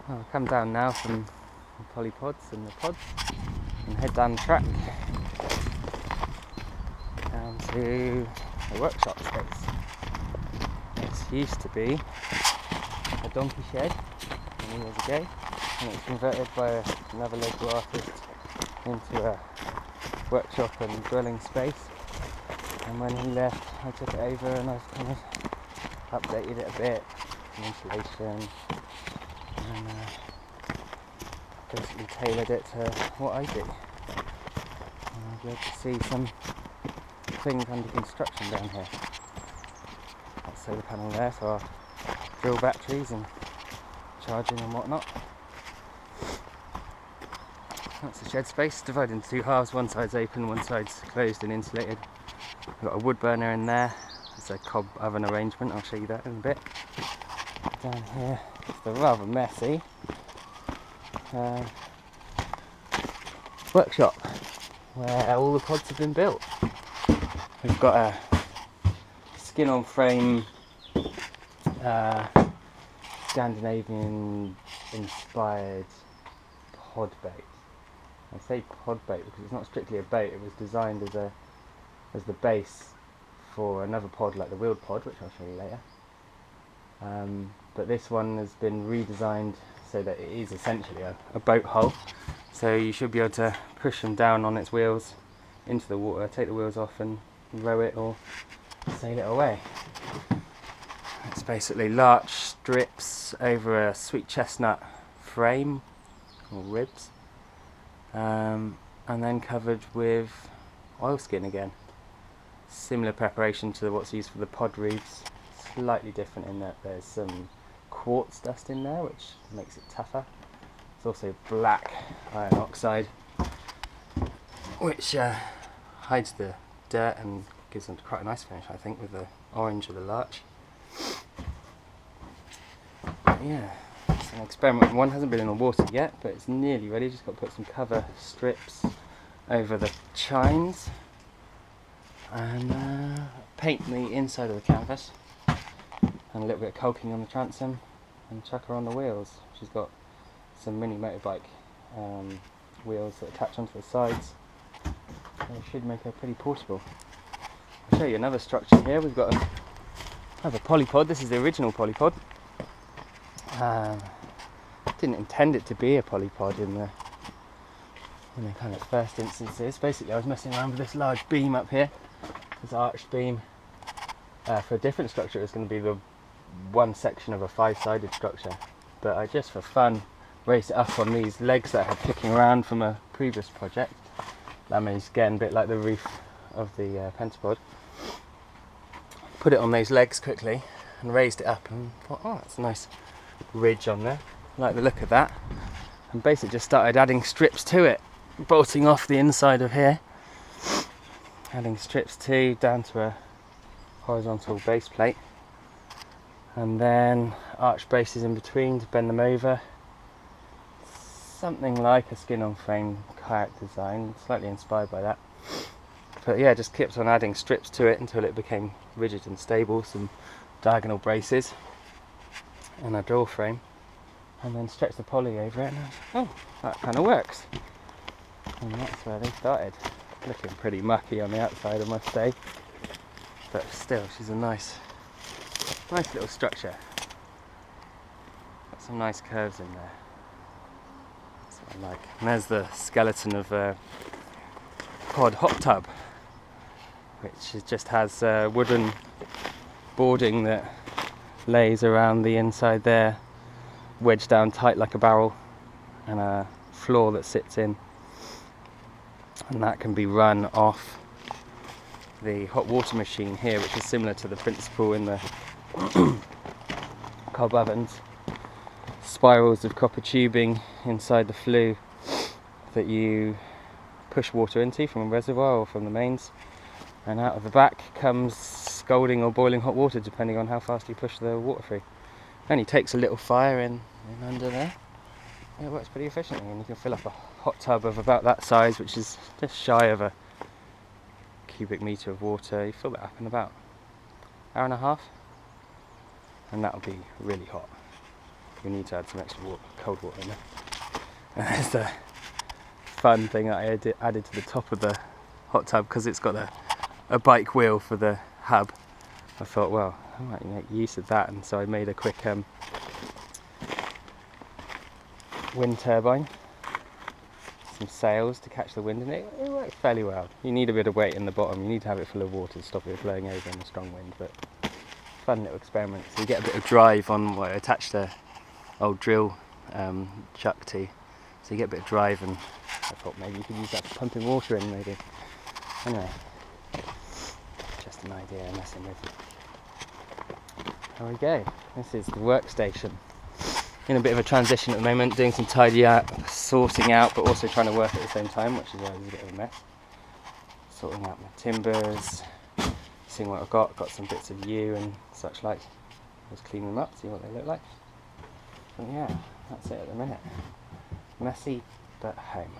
I'll come down now from the polypods and the pods and head down the track down to the workshop space. This used to be a donkey shed many years ago, and it was converted by another local artist into a workshop and dwelling space. And when he left, I took it over and I've kind of updated it a bit, insulation, and basically tailored it to what I do. And I'll be able to see some things under construction down here. That solar panel there for our drill batteries and charging and whatnot. That's the shed space, divided into two halves. One side's open, one side's closed and insulated. We've got a wood burner in there. It's a cob oven arrangement, I'll show you that in a bit. Down here, it's the rather messy workshop where all the pods have been built. We've got a skin on frame Scandinavian inspired pod bait. I say pod bait because it's not strictly a bait, it was designed as the base for another pod like the wheeled pod, which I'll show you later. But this one has been redesigned so that it is essentially a boat hull, so you should be able to push them down on its wheels into the water, take the wheels off and row it or sail it away. It's basically larch strips over a sweet chestnut frame or ribs, and then covered with oilskin again. Similar preparation to what's used for the pod roofs, slightly different in that there's some quartz dust in there which makes it tougher. There's also black iron oxide which hides the dirt and gives them quite a nice finish, I think, with the orange of the larch. Yeah, it's an experiment. One hasn't been in the water yet, but it's nearly ready. Just got to put some cover strips over the chines and paint the inside of the canvas and a little bit of caulking on the transom and chuck her on the wheels. She's got some mini motorbike wheels that attach onto the sides, so it should make her pretty portable. I'll show you another structure here. We've got another polypod. This is the original polypod. Didn't intend it to be a polypod in the kind of first instances. Basically I was messing around with this large beam up here, this arched beam. For a different structure it was going to be the one section of a 5-sided structure, but I just for fun raised it up on these legs that I had kicking around from a previous project. That means again a bit like the roof of the pentapod. Put it on those legs quickly and raised it up and thought, oh, that's a nice ridge on there, I like the look of that, and basically just started adding strips to it, bolting off the inside of here, adding strips down to a horizontal base plate, and then arch bases in between to bend them over. Something like a skin on frame kayak design, slightly inspired by that. But yeah, just kept on adding strips to it until it became rigid and stable. Some diagonal braces and a door frame, and then stretch the poly over it, and oh, that kind of works. And that's where they started. Looking pretty mucky on the outside, I must say, but still she's a nice little structure. Got some nice curves in there, that's what I like. And there's the skeleton of a pod hot tub, which just has wooden boarding that lays around the inside there, wedged down tight like a barrel, and a floor that sits in, and that can be run off the hot water machine here, which is similar to the principle in the cob ovens. Spirals of copper tubing inside the flue that you push water into from a reservoir or from the mains, and out of the back comes scalding or boiling hot water depending on how fast you push the water through. Only takes a little fire in under there. It works pretty efficiently, and you can fill up a hot tub of about that size, which is just shy of a cubic metre of water. You fill that up in about an hour and a half, and that'll be really hot. we need to add some extra cold water in there. And there's the fun thing that I added to the top of the hot tub, because it's got a bike wheel for the hub. I thought, well, I might make use of that, and so I made a quick wind turbine, some sails to catch the wind, and it worked fairly well. You need a bit of weight in the bottom, you need to have it full of water to stop it blowing over in a strong wind, but fun little experiment. So you get a bit of drive on what I attached the old drill chuck to, so you get a bit of drive, and I thought maybe you could use that for pumping water in, maybe. Anyway, just an idea I'm messing with. There we go, this is the workstation. In a bit of a transition at the moment, doing some tidy up, sorting out, but also trying to work at the same time, which is why there's a bit of a mess. Sorting out my timbers, seeing what I've got some bits of yew and such like. Just clean them up, see what they look like. But yeah, that's it at the minute. Messy, but home.